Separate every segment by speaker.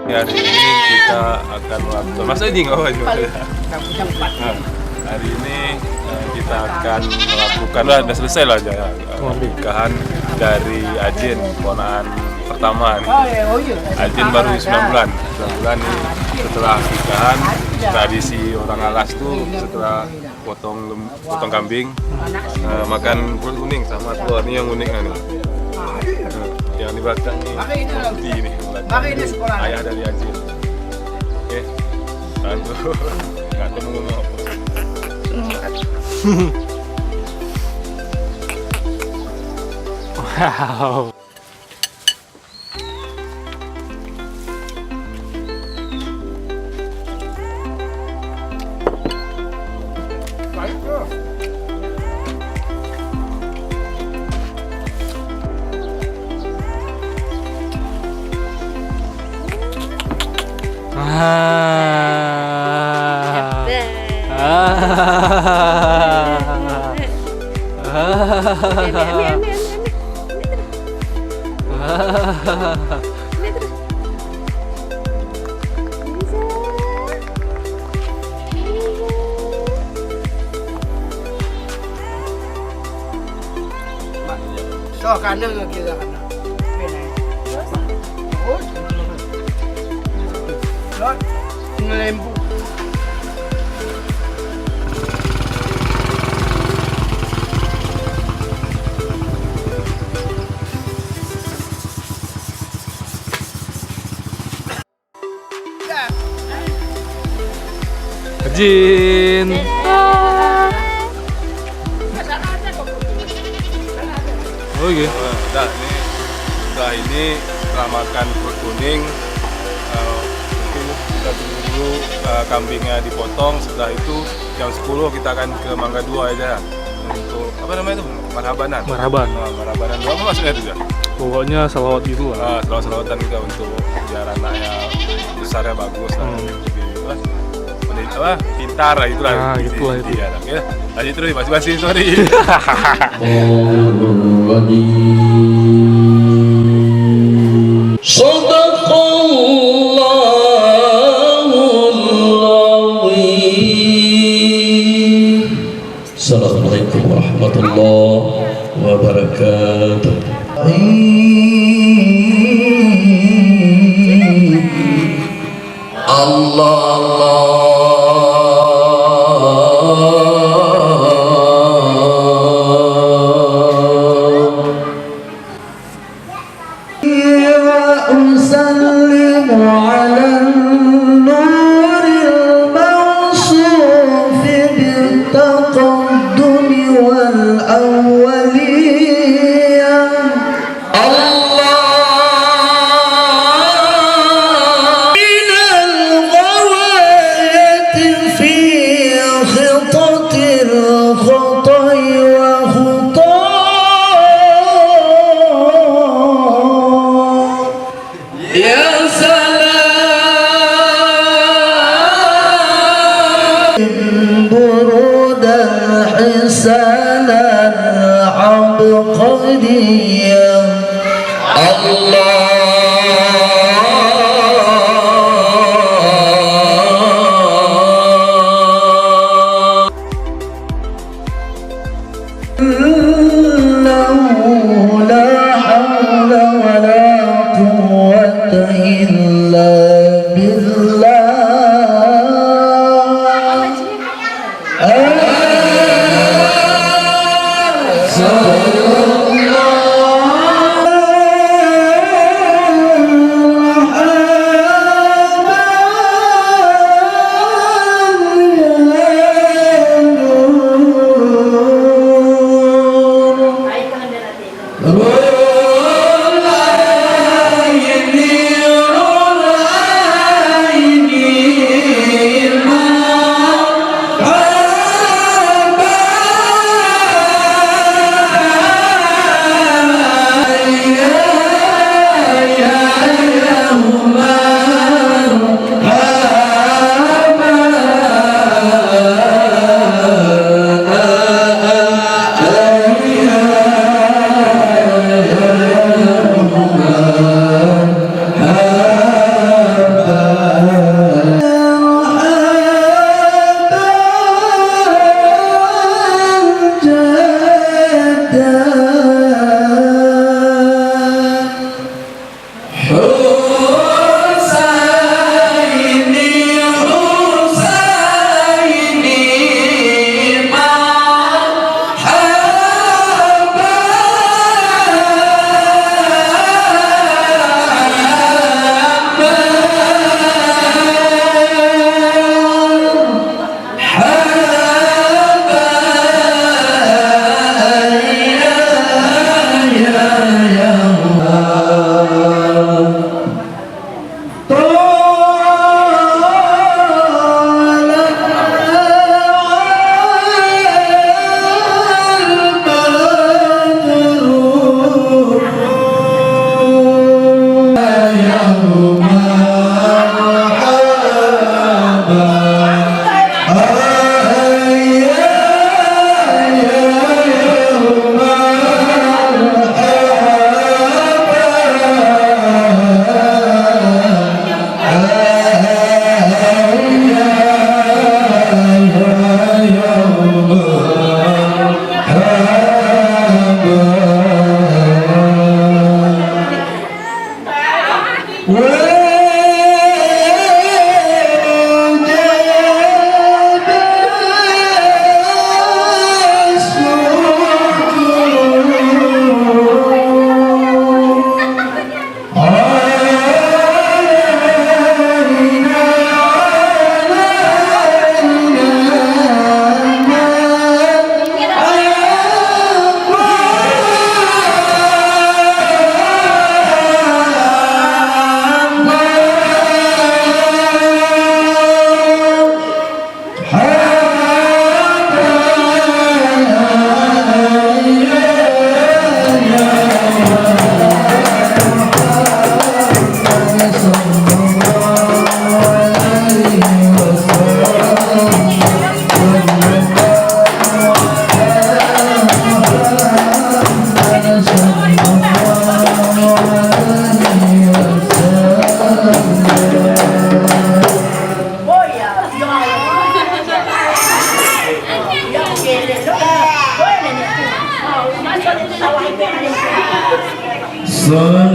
Speaker 1: Hari ini kita akan melakukan Mas Edi nggak apa nah, hari ini kita akan melakukan udah selesai lah ya nikahan dari Ajin ponakan pertama nih. Ajin baru 9 bulan nih setelah nikahan. Tradisi orang Alas tuh setelah potong kambing makan bubur kuning sama telur. Ini yang unik nih. Yang di belakang ini ayah dari Ajin. Oke, aduh, nggak tahu ngomong apa.
Speaker 2: Wow.
Speaker 3: So kanan kita kanan. Lot ngelembu.
Speaker 2: Ajin. Oh iya.
Speaker 1: Nah, setelah ini setelah makan perut kuning, mungkin kita tunggu dulu kambingnya dipotong. Setelah itu jam 10 kita akan ke Mangga 2 aja untuk apa namanya itu marhabanan. Marhabanan dua apa maksudnya itu ya?
Speaker 2: Pokoknya salawat gitu lah.
Speaker 1: Salawatan juga untuk biar anaknya besarnya bagus lah. Pintar lah itulah.
Speaker 2: Itulah itu.
Speaker 1: Iya, oke. Lanjut terus masing-masing, sorry.
Speaker 4: Assalamualaikum warahmatullahi wabarakatuh.
Speaker 5: Bismillahirrahmanirrahim.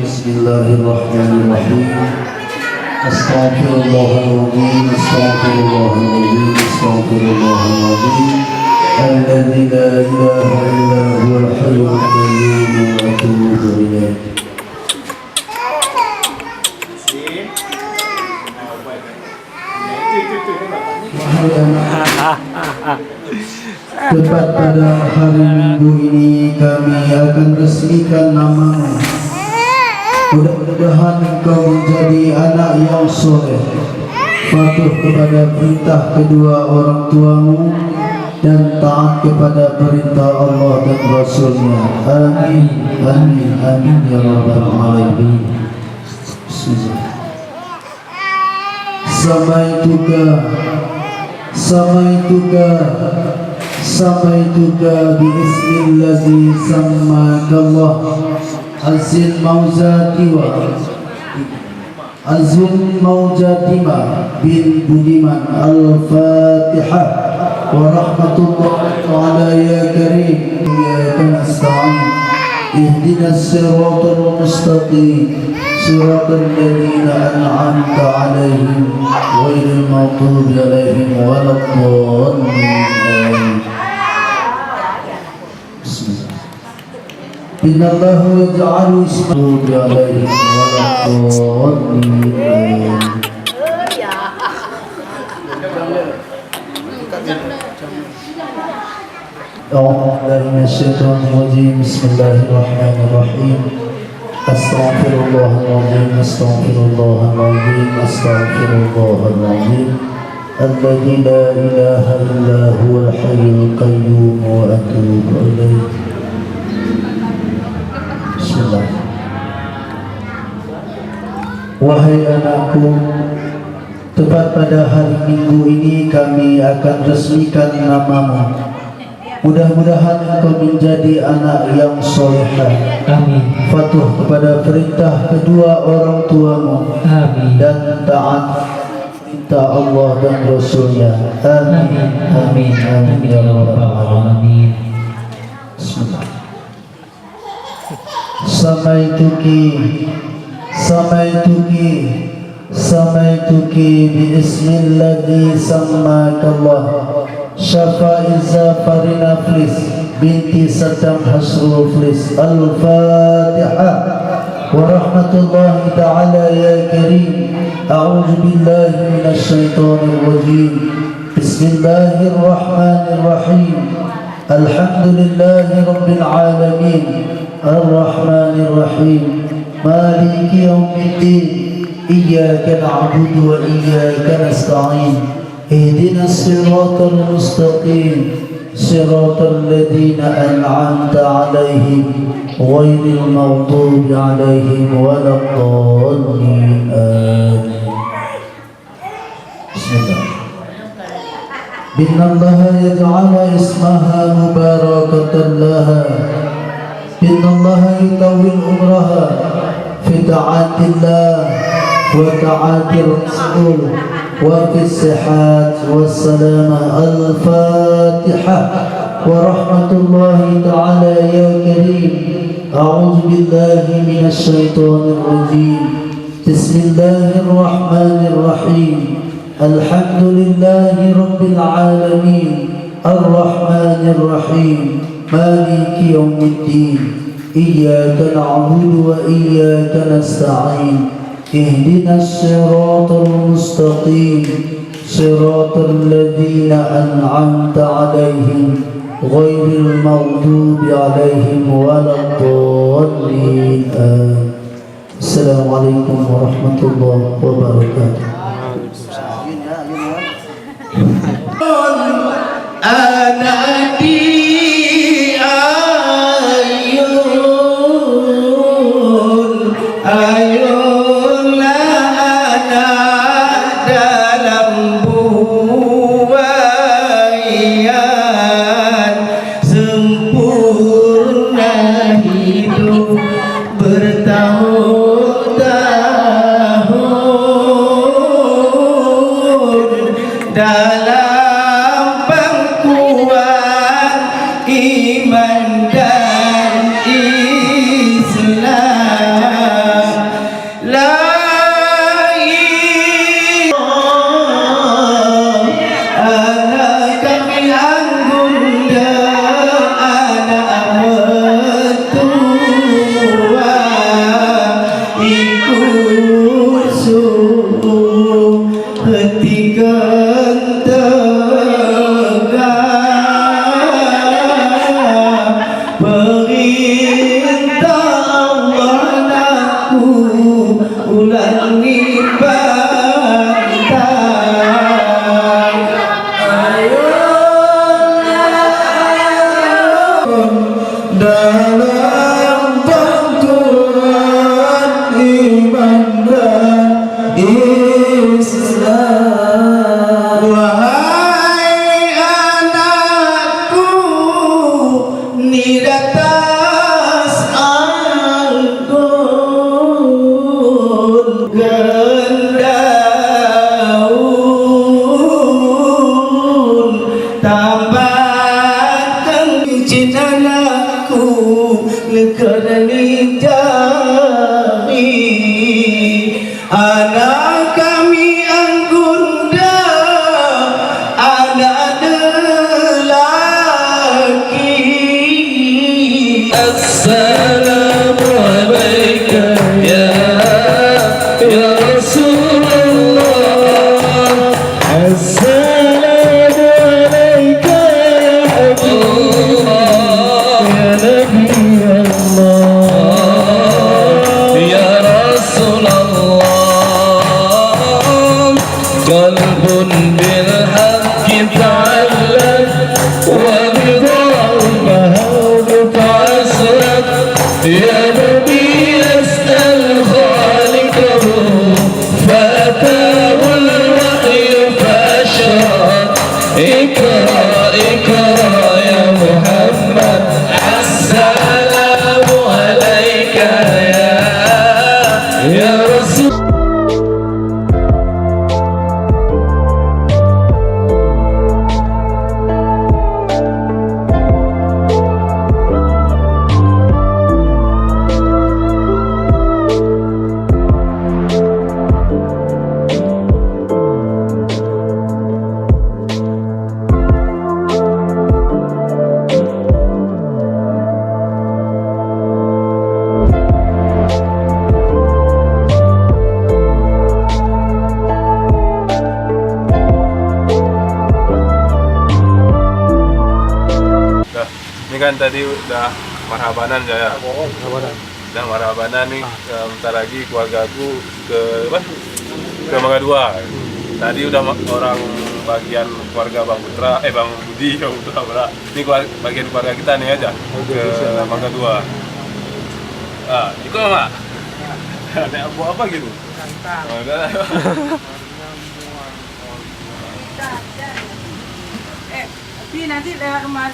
Speaker 5: Bismillahirrahmanirrahim. Astaghfirullahaladzim. Astaghfirullahaladzim. Astaghfirullahaladzim. Alladzi la ilaha illa huwal hayyul qayyum wa atubu ilaih. Tepat pada hari Minggu ini kami akan resmikan namamu. Mudah-mudahan engkau menjadi anak yang soleh, patuh kepada perintah kedua orang tuamu dan taat kepada perintah Allah dan Rasulnya. Amin, amin, amin ya rabbal alamin. Samaituka bi'ismillazi sammakallah azil maujatima bin budiman al-fatihah wa rahmatullahi ta'ala ya karim ya nasta'in ihdinas siratal mustaqim siratal ladzina an'amta 'alaihim ghairil maghdubi 'alaihim waladdallin. Innallahu yaj'alu ismahu alaihim waladdallin. A'udzubillahi Bismillahirrahmanirrahim. Astaghfirullahaladzim. Astaghfirullahaladzim. Astaghfirullahaladzim. Alladzi la ilaha illa huwal hayyul qayyum wa atubu ilaih. Bismillah. Wahai anakku, tepat pada hari Minggu ini kami akan resmikan namamu. Mudah-mudahan engkau menjadi anak yang solehah. Amin. Patuh kepada perintah kedua orang tuamu. Amin. Dan taat perintah Allah dan Rasulnya. Amin. Amin. Amin ya rabbal alamin. Bismillah. Samaituki bi'ismillazi sammakallah Syafaiza Farina Flis binti Saddam Hasrul Flis. Al-Fatihah. Wa rahmatullahi ta'ala ya karim. A'udzu billahi minasy syaithanir rajim. Bismillahirrahmanirrahim. Alhamdulillahi rabbil alamin. Ar-Rahmanir Rahim. Maliki yaumiddin. Iyyaka na'budu wa iyyaka nasta'in. اهدنا الصراط المستقيم صراط الذين أنعمت عليهم غير المغضوب عليهم ولا الضالين. آمين. بسم الله. إن الله يجعل اسمها مباركة لها إن الله يطول عمرها في طاعة الله وطاعة الرسول وفي الصحة والسلامة. الفاتحة. ورحمة الله تعالى يا كريم. أعوذ بالله من الشيطان الرجيم. بسم الله الرحمن الرحيم. الحمد لله رب العالمين الرحمن الرحيم مالك يوم الدين إياك نعبد وإياك نستعين اهدنا الصراط المستقيم صراط الذين أنعمت عليهم غير المغضوب عليهم ولا الضالين. السلام عليكم ورحمة الله وبركاته.
Speaker 3: dalam pangkuan iman dan Islam. La anak kami anggunda, anak mertua ikut suruh hentikan perintah Allah naku ulangi bantai. Dalam bantuan iman dan Islam. Wahai anakku, ni datas anggun gendaun tambahkan cinanaku lekarani jari anak kami anggunda, anak lelaki.
Speaker 4: Assalamualaikum ya Rasulullah. Assalamualaikum ya Habibullah, ya Nabi Allah, ya Rasulullah. Qalbun bil haqqi ta'allaq wa يا نبي أسأل خالقه فأتاه الوحي فأشرق اقرأ اقرأ يا محمد السلام عليك يا رسول.
Speaker 1: Ini kan tadi udah marhabanan saya. Udah marhabanan nih, bentar lagi keluargaku ke Mangga 2. Tadi udah orang bagian keluarga Bang Putra, Bang Budi, Bang Putra, Bra. Ini bagian keluarga kita nih aja ke Mangga 2. Ah, ikut Mak. Ada apa gitu?
Speaker 6: Pi nanti lewat rumah.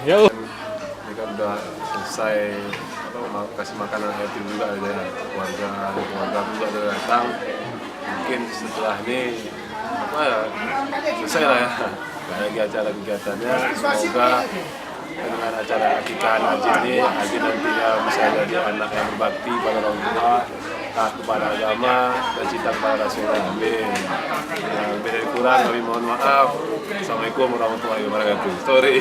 Speaker 2: Yo.
Speaker 1: Ini kan udah selesai kasih makanan yatim juga ada keluarga juga udah datang. Mungkin setelah ini apa ya selesai lah ya. Gak lagi acara kegiatannya. Semoga dengan acara akikahan Haji ini Haji nantinya bisa jadi anak yang berbakti pada orang tua, taat kepada agama dan cinta kepada Rasulullah. Amin. Lebih dari kurang kami mohon maaf. Assalamualaikum warahmatullahi wabarakatuh. Sorry.